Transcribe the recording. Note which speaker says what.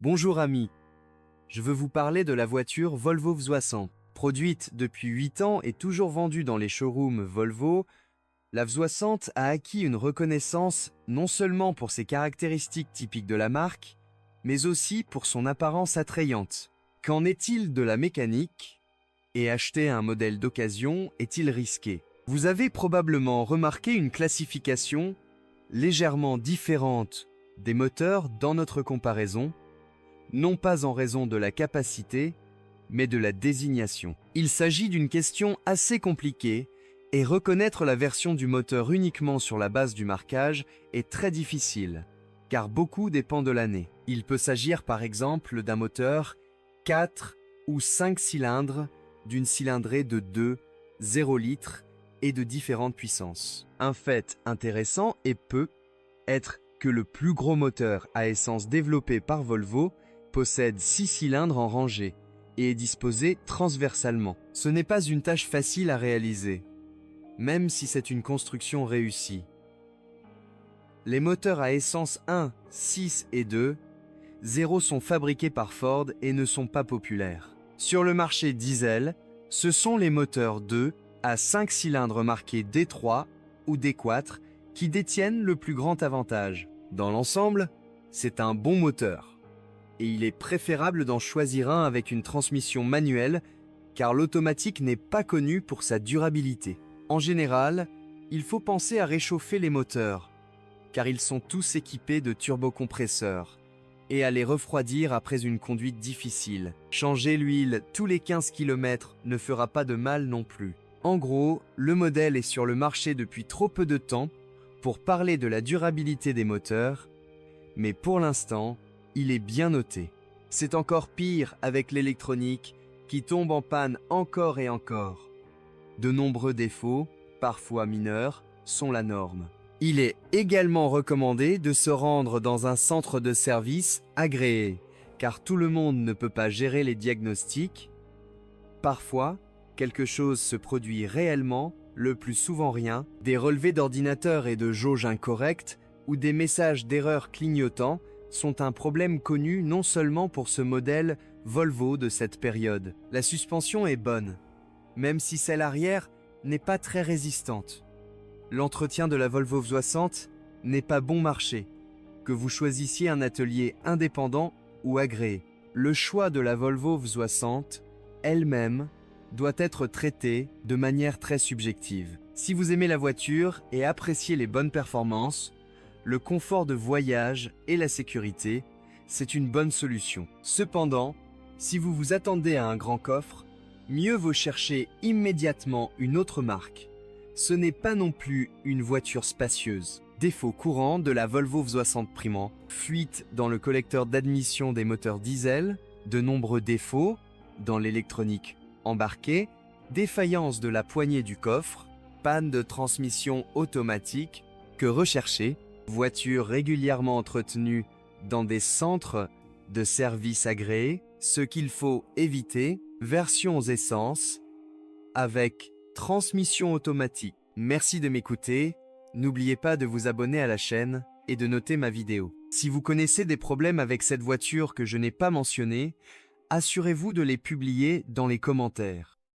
Speaker 1: Bonjour amis, je veux vous parler de la voiture Volvo V60. Produite depuis 8 ans et toujours vendue dans les showrooms Volvo, la V60 a acquis une reconnaissance non seulement pour ses caractéristiques typiques de la marque, mais aussi pour son apparence attrayante. Qu'en est-il de la mécanique? Et acheter un modèle d'occasion est-il risqué? Vous avez probablement remarqué une classification légèrement différente des moteurs dans notre comparaison, non pas en raison de la capacité, mais de la désignation. Il s'agit d'une question assez compliquée et reconnaître la version du moteur uniquement sur la base du marquage est très difficile, car beaucoup dépend de l'année. Il peut s'agir par exemple d'un moteur 4 ou 5 cylindres d'une cylindrée de 2, 0 litres et de différentes puissances. Un fait intéressant peut être que le plus gros moteur à essence développé par Volvo possède 6 cylindres en rangée et est disposé transversalement. Ce n'est pas une tâche facile à réaliser, même si c'est une construction réussie. Les moteurs à essence 1, 6 et 2, 0 sont fabriqués par Ford et ne sont pas populaires. Sur le marché diesel, ce sont les moteurs 2 à 5 cylindres marqués D3 ou D4 qui détiennent le plus grand avantage. Dans l'ensemble, c'est un bon moteur. Et il est préférable d'en choisir un avec une transmission manuelle, car l'automatique n'est pas connue pour sa durabilité. En général, il faut penser à réchauffer les moteurs, car ils sont tous équipés de turbocompresseurs, et à les refroidir après une conduite difficile. Changer l'huile tous les 15 km ne fera pas de mal non plus. En gros, le modèle est sur le marché depuis trop peu de temps pour parler de la durabilité des moteurs, mais pour l'instant, il est bien noté. C'est encore pire avec l'électronique qui tombe en panne encore et encore. De nombreux défauts, parfois mineurs, sont la norme. Il est également recommandé de se rendre dans un centre de service agréé, car tout le monde ne peut pas gérer les diagnostics. Parfois, quelque chose se produit réellement, le plus souvent rien, des relevés d'ordinateur et de jauge incorrects ou des messages d'erreur clignotants sont un problème connu non seulement pour ce modèle Volvo de cette période. La suspension est bonne, même si celle arrière n'est pas très résistante. L'entretien de la Volvo V60 n'est pas bon marché, que vous choisissiez un atelier indépendant ou agréé. Le choix de la Volvo V60 elle-même doit être traité de manière très subjective. Si vous aimez la voiture et appréciez les bonnes performances, le confort de voyage et la sécurité, c'est une bonne solution. Cependant, si vous vous attendez à un grand coffre, mieux vaut chercher immédiatement une autre marque. Ce n'est pas non plus une voiture spacieuse. Défaut courant de la Volvo V60 Primant, fuite dans le collecteur d'admission des moteurs diesel, de nombreux défauts dans l'électronique embarquée, défaillance de la poignée du coffre, panne de transmission automatique. Que rechercher? Voiture régulièrement entretenue dans des centres de services agréés, ce qu'il faut éviter, versions essence avec transmission automatique. Merci de m'écouter, n'oubliez pas de vous abonner à la chaîne et de noter ma vidéo. Si vous connaissez des problèmes avec cette voiture que je n'ai pas mentionné, assurez-vous de les publier dans les commentaires.